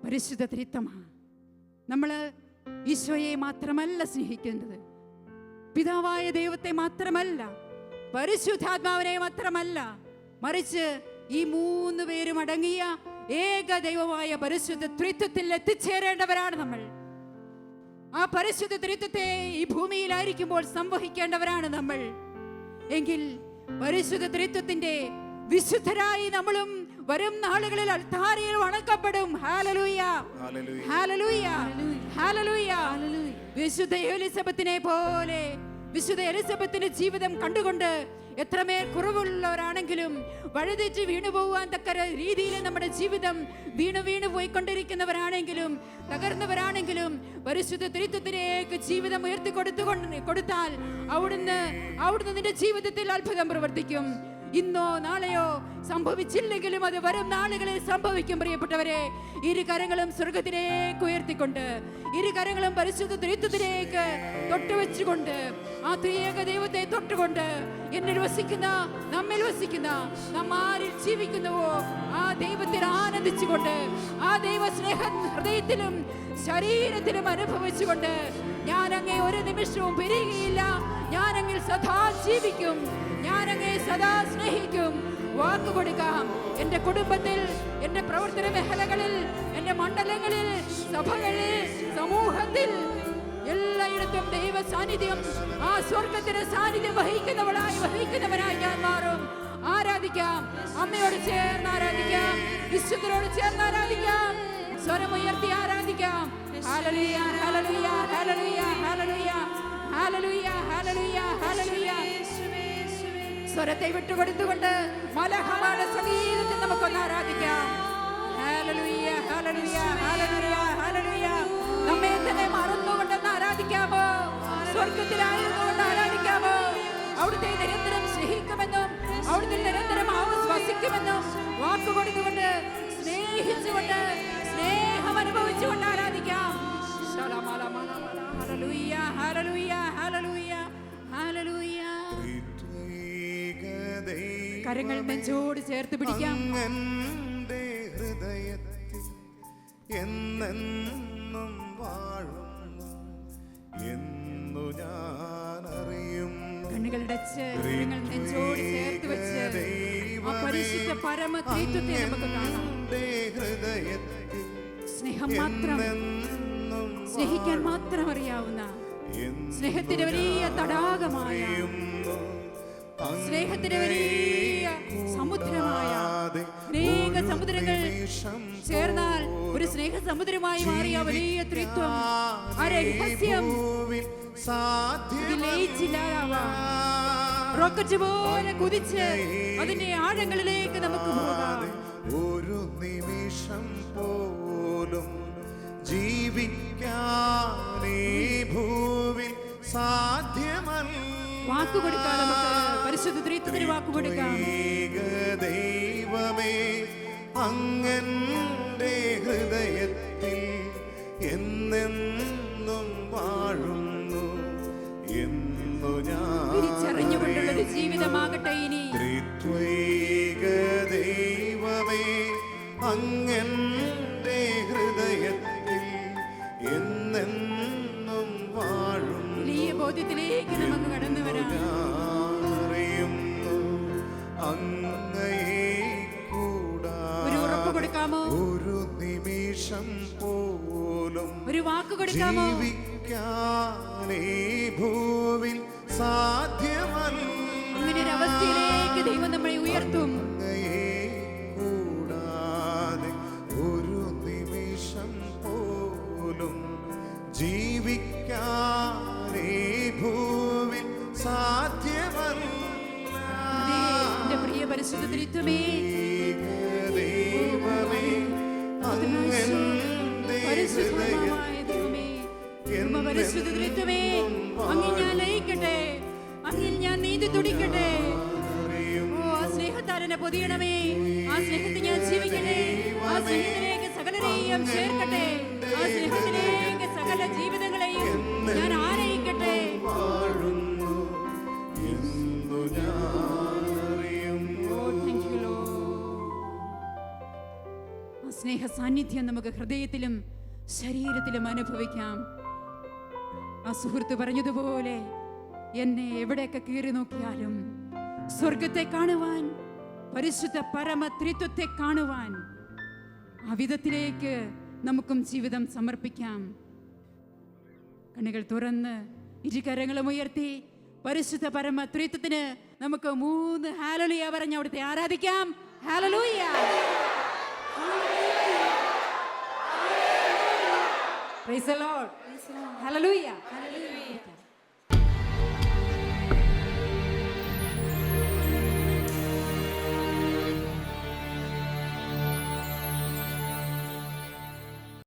പരിശുദ്ധ ത്രിത്വമാണ്. നമ്മൾ ഈശോയെ മാത്രമല്ല സ്നേഹിക്കുന്നത്, പിതാവായ ദൈവത്തെ മാത്രമല്ല, പരിശുദ്ധാത്മാവിനെ മാത്രമല്ല, മറിച്ച് ഈ മൂന്ന് പേരും അടങ്ങിയ ഏക ദൈവമായ പരിശുദ്ധ ത്രിത്വത്തിൽ എത്തിച്ചേരേണ്ടവരാണ് നമ്മൾ. ആ പരിശുദ്ധ ത്രിത്വത്തെ ഈ ഭൂമിയിലായിരിക്കുമ്പോൾ സംവഹിക്കേണ്ടവരാണ് നമ്മൾ. എങ്കിൽ പരിശുദ്ധ ത്രിത്വത്തിന്റെ വിശുദ്ധരായി നമ്മളും വരും നാളുകളിൽ അൾത്താരയിൽ വണക്കപ്പെടും. Hallelujah, hallelujah, hallelujah. വിശുദ്ധ എലിസബത്തിനെ പോലെ, വിശുദ്ധ എലിസബത്തിന്റെ ജീവിതം കണ്ടുകൊണ്ട് എത്രമേൽ കുറവുള്ളവരാണെങ്കിലും, വഴുതെറ്റ് വീണു പോകുവാൻ തക്ക രീതിയിൽ നമ്മുടെ ജീവിതം വീണു പോയിക്കൊണ്ടിരിക്കുന്നവരാണെങ്കിലും, തകർന്നവരാണെങ്കിലും, പരിശുദ്ധ ത്രിത്വത്തിലേക്ക് ജീവിതം ഉയർത്തി കൊടുത്താൽ അവിടുന്ന് നിന്റെ ജീവിതത്തിൽ അത്ഭുതം പ്രവർത്തിക്കും. ഇന്നോ നാളെയോ സംഭവിച്ചില്ലെങ്കിലും അത് വരും നാളുകളിൽ സംഭവിക്കും. പ്രിയപ്പെട്ടവരെ, ഇരു കരങ്ങളും സ്വർഗത്തിലേക്ക് ഉയർത്തിക്കൊണ്ട്, ഇരു കരങ്ങളും പരിശുദ്ധ ത്രിത്വത്തിലേക്ക് തൊട്ടുവെച്ചുകൊണ്ട്, ആ ത്രിയേക ദൈവത്തെ തൊട്ടുകൊണ്ട്, എന്നിൽ വസിക്കുന്ന, നമ്മിൽ വസിക്കുന്ന, നാം ആരിൽ ജീവിക്കുന്നുവോ ആ ദൈവത്തിൽ ആനന്ദിച്ചുകൊണ്ട്, ആ ദൈവ സ്നേഹം ഹൃദയത്തിലും ശരീരത്തിലും അനുഭവിച്ചുകൊണ്ട്, ഞാൻ അങ്ങേ ഒരു നിമിഷവും പിരിയുകയില്ല, ഞാൻ അങ്ങിൽ സദാ ജീവിക്കും, ഞാൻ അങ്ങേ സദാ സ്നേഹിക്കും. വാക്ക് കൊടുക്കാം. എൻ്റെ കുടുംബത്തിൽ, എൻ്റെ പ്രവർത്തന മേഖലകളിൽ, എൻ്റെ മണ്ഡലങ്ങളിൽ, സഭകളിൽ, സമൂഹത്തിൽ, എല്ലായിടത്തും ദൈവ സാന്നിധ്യം, ആ സ്വർഗത്തിന്റെ സാന്നിധ്യം വഹിക്കുന്നവനായി ഞാൻ മാറും. ആരാധിക്കാം, അമ്മയോട് ചേർന്ന് ആരാധിക്കാം, വിശുദ്ധരോട് ചേർന്ന് ആരാധിക്കാം, സ്വരമുയർത്തി ആരാധിക്കാം. Hallelujah, hallelujah, hallelujah, hallelujah, hallelujah, hallelujah, hallelujah. സ്വരത്തെ വിട്ടുകൊടുത്തുകൊണ്ട് മലഹമാന സംഗീതത്തിൽ നമുക്കൊന്ന് ആരാധിക്കാം. Hallelujah, hallelujah, hallelujah, hallelujah. നമ്മെ തന്നെ മറന്നുകൊണ്ടെന്ന് ആരാധിക്കാമോ? സ്വർഗത്തിലായിരുന്നുകൊണ്ട് ആരാധിക്കാമോ? അവിടുത്തെ നിരന്തരം സ്നേഹിക്കുമെന്നും അവിടുത്തെ നിരന്തരം ആവസിക്കുമെന്നും വാക്കുകൊടുത്തുകൊണ്ട്, സ്നേഹിച്ചുകൊണ്ട്, സ്നേഹം അനുഭവിച്ചുകൊണ്ട് ആരാധിക്കാം. Hallelujah, hallelujah, hallelujah, hallelujah. കരങ്ങൾ നെഞ്ചോട് ചേർത്ത് പിടിക്കാം. അങ്ങന്റെ ഹൃദയത്തിൽ എന്നെന്നും വാഴുന്നു എന്നു ഞാൻ അറിയുന്നു. കണ്ണുകളടച്ച് കരങ്ങൾ നെഞ്ചോട് ചേർത്ത് വെച്ച് ആ പരിശുദ്ധ പരമ ത്രിത്വത്തെ നമുക്ക് കാണാം. ഹൃദയത്തിൽ സ്നേഹം മാത്രം, സ്നേഹിക്കാൻ മാത്രം അറിയാവുന്ന, സ്നേഹത്തിന്റെ വലിയ തടാകമായ, സ്നേഹത്തിന്റെ വലിയ സമുദ്രമായ, അനേക സമുദ്രങ്ങൾ ചേർന്നാൽ ഒരു സ്നേഹ സമുദ്രമായി മാറിയ വലിയ ത്രിത്വം, ആ രഹസ്യം റോക്കറ്റ് പോലെ കുതിച്ച് അതിന്റെ ആഴങ്ങളിലേക്ക് നമുക്ക് പോകാം. ഒരു നിമിഷം പോലും ജീവിക്കാൻ ഈ ഭൂവിൽ സാധ്യമല്ല. വാക്കുകൊടുക്കാം, നമുക്ക് പരിശുദ്ധ ത്രിത്വത്തിന് വാക്കുകൊടുക്കാം. ദൈവമേ, അങ്ങന്റെ ഹൃദയത്തിൽ എന്നെന്നും വാഴുന്നു എന്നു ഞാൻ തിരിച്ചറിഞ്ഞുകൊണ്ടുള്ളൊരു ജീവിതമാകട്ടെ ഇനി. ത്രിത്വൈക ദൈവമേ, അങ്ങന്റെ ഹൃദയത്തിൽ എന്നെന്നും വാഴുന്നു വലിയ ബോധ്യത്തിലേക്ക് നമുക്ക് കടന്നു വരാം. അറിയുന്നു അങ്ങയെ ഒരു ഉറപ്പ് കൊടുക്കാമോ? ഒരു നിമിഷം പോലും ഒരു വാക്ക് കൊടുക്കാമോ? ജീവിക്കാൻ ഈ ഭൂവിൽ സാധ്യമല്ല. അങ്ങനെ ഒരു അവസ്ഥയിലേക്ക് ദൈവം നമ്മളെ ഉയർത്തും. അങ്ങയെ കൂടാതെ ഒരു നിമിഷം പോലും ജീവിക്കാൻ ഈ ഭൂവിൽ സാധ്യമല്ല. അതേ, എന്റെ പ്രിയ പരിശുദ്ധ ത്രിത്വമേ, ദൈവമേ, പരിശുദ്ധമായ ദൈവമേ, പരിശുദ്ധ ത്രിത്വമേ, അങ്ങിൽ ഞാൻ ലയിക്കട്ടെ, അങ്ങിൽ ഞാൻ നീന്തി തുടിക്കട്ടെ. ഓ, ആ സ്നേഹത്താൽ എന്നെ പൊതിയണമേ, ആ സ്നേഹത്തിൽ ഞാൻ ജീവിക്കട്ടെ, ആ സ്നേഹത്തിലേക്ക് സകലരെയും ചേർക്കട്ടെ, ആ സ്നേഹത്തിലേക്ക് സകല ജീവിതങ്ങളെയും ഞാൻ ആനയിക്കട്ടെ. സ്നേഹ സാന്നിധ്യം നമുക്ക് ഹൃദയത്തിലും ശരീരത്തിലും അനുഭവിക്കാം. ആ സുഹൃത്ത് പറഞ്ഞതുപോലെ, എന്നെ എവിടെയൊക്കെ കീറി നോക്കിയാലും സ്വർഗത്തെ കാണുവാൻ, പരിശുദ്ധ പരമ ത്രിത്വത്തെ കാണുവാൻ, ആ വിധത്തിലേക്ക് നമുക്കും ജീവിതം സമർപ്പിക്കാം. കണ്ണുകൾ തുറന്ന് ഇരുകരങ്ങളും ഉയർത്തി പരിശുദ്ധ പരമ ത്രിത്വത്തിന് നമുക്ക് 3 ഹല്ലേലൂയ പറഞ്ഞ് അവിടുത്തെ ആരാധിക്കാം. Hallelujah, praise the Lord, hallelujah.